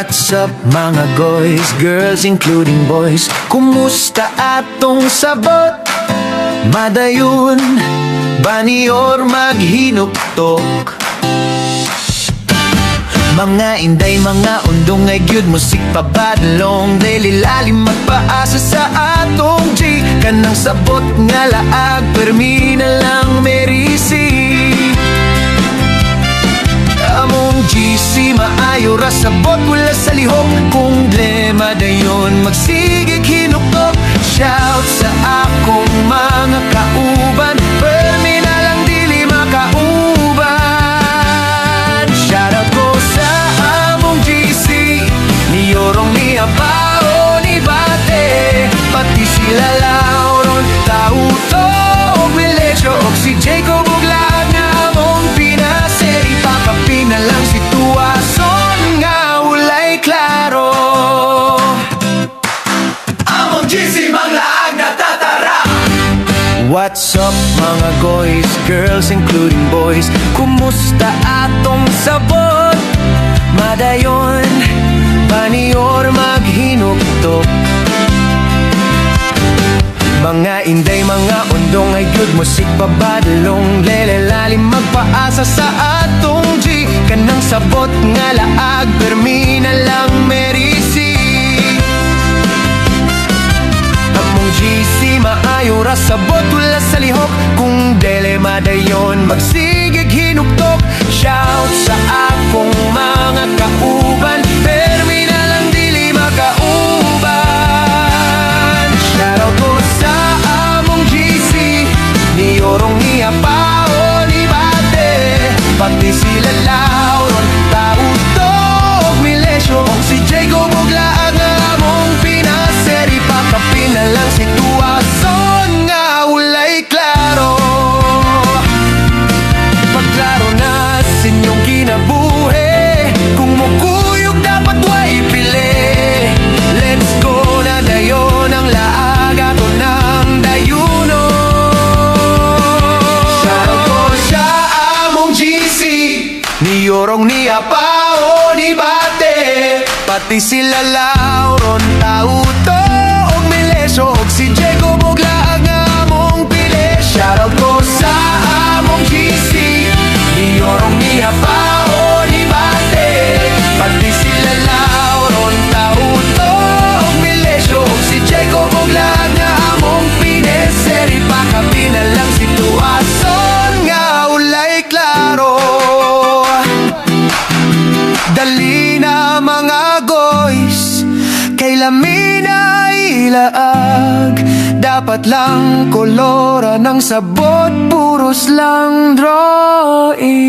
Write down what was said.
What's up mga guys, girls including boys? Kumusta atong sabot? Madayon, bani or maghinuktok? Mga inday, mga undong ay gyud musik pabadlong daily lalim magpaasa sa atong G. Kanang sabot nga laag, permi na lang merisi. Among GC maayo ra sabot wala sa lihok. Kung lema dayon magsigig hinuktok. Shout sa akong mga kauban, permi na lang dili makauban. Shout out ko sa among GC, ni Yorong, ni Abao, ni Bate, pati sila Lauron, Tauto, og Melesyo, og si Jacob ug lahat nga among pinaseri. Papapina lang sitwasyon nga walay klaro. Among GC manglaag na tatara. What's up mga guys, girls including boys? Kumusta atong sabot? Madayon, bani or maghinuktok? Mga inday, mga undong ay good musik babadlong lele lalim magpaasa sa atong G. Kanang sabot nga laag, permi na lang merisi. Among GC maayo ra sabot wala sa lihok. Kung dele madayon magsigig hinuktok. Shout sa akong mga kauban, permi na lang dili makauban. Shout out ko sa among GC, ni Yorong, ni Abao, ni Bate, pati sila Lauron, Tauto, og Melesyo, og si Jacob ug laag nga among pinaseri. Pakapin na lang sitwasyon nga walay klaro. Pagklaro na sa inyong kinabuhi, kung mukuyog dapat way pili. Let's go na dayon ang laag ato ng dayuno. Shoutout ko sa among GC, ni Yorong, ni Abao, ni Bate, pati sila Lauron, Tauto, og Melesyo, og si Jacob ug laag nga among pili. Shoutout ko sa among GC, ni Yorong, ni Abao, ni Bate, pati sila Lauron, Tauto, og Melesyo, og si Jacob ug laag nga among pineseri. Pakapi na lang sitwasyon nga walay klaro. Dali na mga guys, kay lamin na ilaag. Dapat lang kolora ng sabot, puros lang drawing.